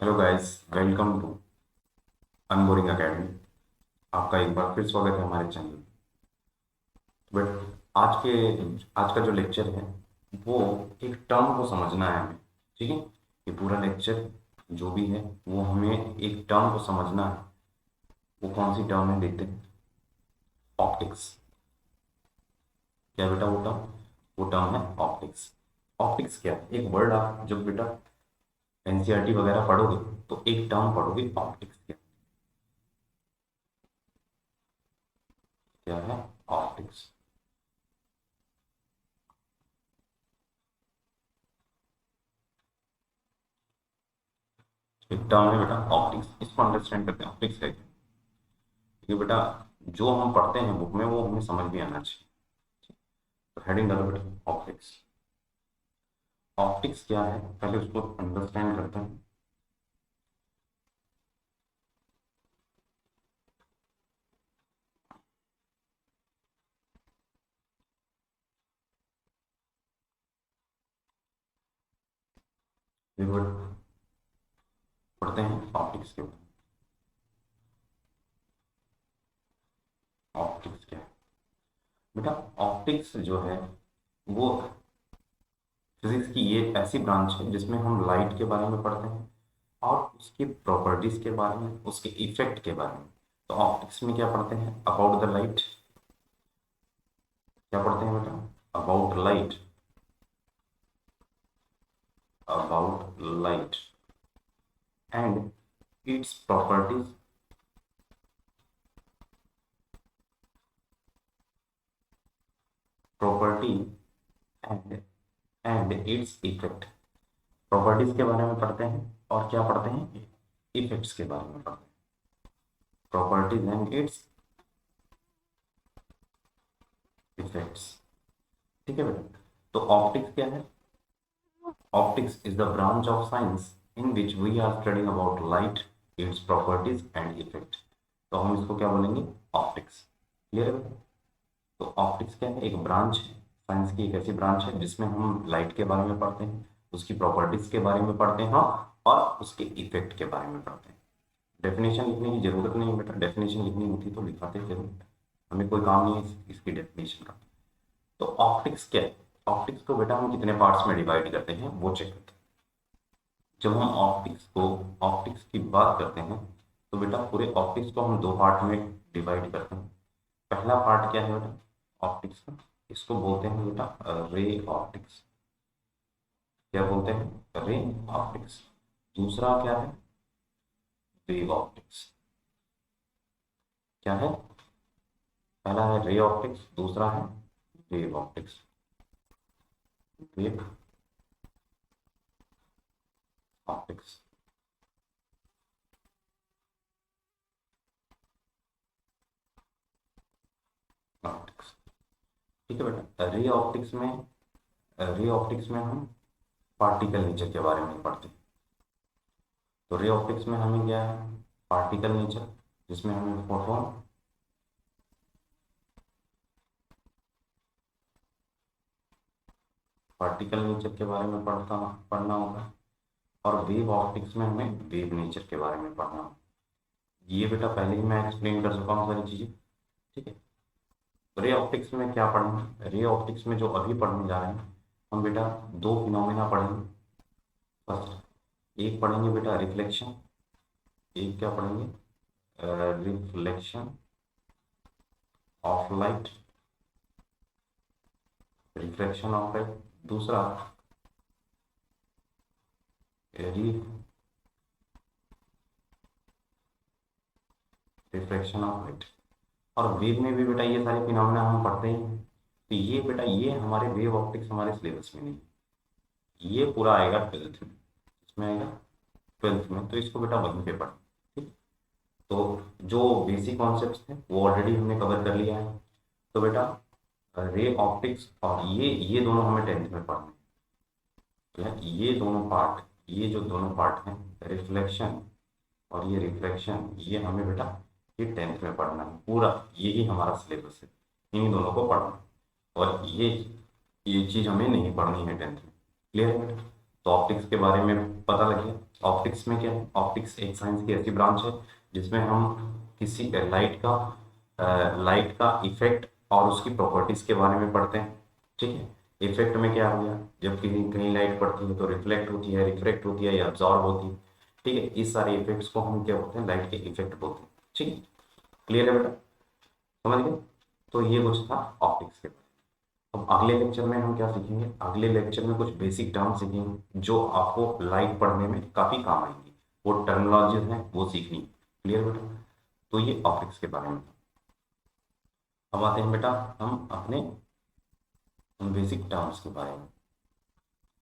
Hello guys, welcome to Unboring Academy. आपका एक बार फिर स्वागत है हमारे चैनल। बट आज का जो लेक्चर है वो एक टर्म को समझना है हमें। ठीक है, ये पूरा लेक्चर जो भी है वो हमें एक टर्म को समझना है। वो कौन सी टर्म है देखते हैं। ऑप्टिक्स। क्या बेटा वो टर्म है ऑप्टिक्स। ऑप्टिक्स क्या है? एक वर्ड आप जब बेटा एनसीईआरटी वगैरह पढ़ोगे तो एक टर्म पढ़ोगे ऑप्टिक्स। क्या है ऑप्टिक्स? एक टर्म है बेटा ऑप्टिक्स, इसको अंडरस्टैंड करते हैं ऑप्टिक्स है क्या। क्योंकि बेटा जो हम पढ़ते हैं बुक में वो हमें समझ भी आना चाहिए। तो हेडिंग डालो बेटा ऑप्टिक्स। ऑप्टिक्स क्या है पहले उसको अंडरस्टैंड करते हैं। ये वर्ड पढ़ते हैं ऑप्टिक्स के ऊपर। ऑप्टिक्स क्या है बेटा? ऑप्टिक्स जो है वो फिजिक्स की ये ऐसी ब्रांच है जिसमें हम लाइट के बारे में पढ़ते हैं और उसकी प्रॉपर्टीज के बारे में, उसके इफेक्ट के बारे में। तो ऑप्टिक्स में क्या पढ़ते हैं? About the light. क्या पढ़ते हैं बेटा? About light. About light and its properties. Property and its effect. Properties के बारे में पढ़ते हैं और क्या पढ़ते हैं? इफेक्ट्स के बारे में पढ़ते हैं। Properties and its effects. ठीक है बेटा। तो ऑप्टिक्स क्या है? Optics is the branch of science in which we are studying about light, its properties and effect. तो हम इसको क्या बोलेंगे? ऑप्टिक्स। क्लियर है? तो ऑप्टिक्स क्या है? एक ब्रांच है, साइंस की एक ऐसी ब्रांच है जिसमें हम लाइट के बारे में पढ़ते हैं, उसकी प्रॉपर्टीज के बारे में पढ़ते हैं और उसके इफेक्ट के बारे में पढ़ते हैं। डेफिनेशन लिखने की जरूरत नहीं है बेटा, डेफिनेशन लिखनी होती तो लिखाते जरूर, हमें कोई काम नहीं है इसकी डेफिनेशन का। तो ऑप्टिक्स क्या है? ऑप्टिक्स को बेटा हम कितने पार्ट्स में डिवाइड करते हैं वो चेक करते हैं। जब हम ऑप्टिक्स की बात करते हैं तो बेटा पूरे ऑप्टिक्स को हम दो पार्ट में डिवाइड करते हैं। पहला पार्ट क्या है बेटा ऑप्टिक्स का? इसको बोलते हैं बेटा रे ऑप्टिक्स। क्या बोलते हैं? Ray optics. दूसरा क्या है? Wave optics. क्या है? पहला है रे ऑप्टिक्स, दूसरा है wave optics. Wave optics. Optics. ठीक है बेटा। रे ऑप्टिक्स में हम पार्टिकल नेचर के बारे में पढ़ते हैं। तो रे ऑप्टिक्स में हमें क्या है? पार्टिकल नेचर, जिसमें हमें फोटोन, पार्टिकल नेचर के बारे में पढ़ना होगा। और वेव ऑप्टिक्स में हमें वेव नेचर के बारे में पढ़ना होगा। ये बेटा पहले ही मैं एक्सप्लेन कर चुका हूँ सारी चीजें। ठीक है। रे ऑप्टिक्स में क्या पढ़ेंगे? रे ऑप्टिक्स में जो अभी पढ़ने जा रहे हैं हम बेटा, दो फिनोमेना पढ़ेंगे। फर्स्ट एक पढ़ेंगे बेटा रिफ्लेक्शन। एक क्या पढ़ेंगे? Reflection of light. Reflection of light. दूसरा रिफ्लेक्शन ऑफ लाइट। और वेव में भी बेटा ये सारे फिनोमेना हम पढ़ते ही हैं। तो ये बेटा ये हमारे वेव ऑप्टिक्स हमारे सिलेबस में नहीं है। ये पूरा आएगा ट्वेल्थ में। इसमें आएगा ट्वेल्थ में, तो इसको बेटा वहीं पे पढ़ें। ठीक। तो जो बेसिक कॉन्सेप्ट्स थे वो ऑलरेडी हमने कवर कर लिया है। तो बेटा रे ऑप्टिक्स और ये दोनों हमें टेंथ में पढ़ने हैं। तो ये दोनों पार्ट, ये जो दोनों पार्ट हैं, रिफ्लेक्शन और ये रिफ्लेक्शन, ये हमें बेटा ये टेंथ में पढ़ना है पूरा। यही हमारा सिलेबस है, इन्हीं दोनों को पढ़ना है। और ये चीज़ हमें नहीं पढ़नी है टेंथ में। क्लियर है बेटा? तो ऑप्टिक्स के बारे में पता लग गया। ऑप्टिक्स में क्या है, ऑप्टिक्स एक साइंस की ऐसी ब्रांच है जिसमें हम किसी लाइट का इफेक्ट और उसकी प्रॉपर्टीज के बारे में पढ़ते हैं। ठीक है, इफेक्ट में क्या हो गया, जब कहीं कहीं लाइट पड़ती है तो रिफ्लेक्ट होती है, रिफ्रैक्ट होती है या अब्जॉर्ब होती है। ठीक है, इस सारे इफेक्ट्स को हम क्या बोलते हैं, लाइट के इफेक्ट बोलते हैं। ठीक है, क्लियर है बेटा, समझ गए। तो ये कुछ था ऑप्टिक्स के बारे में। अब अगले लेक्चर में हम क्या सीखेंगे, अगले लेक्चर में कुछ बेसिक टर्म सीखेंगे जो आपको लाइट पढ़ने में काफी काम आएंगी। वो टर्मिनोलॉजीज हैं वो सीखनी। क्लियर बेटा, तो ये ऑप्टिक्स के बारे में। अब आते हैं बेटा हम अपने बेसिक टर्म्स के बारे में।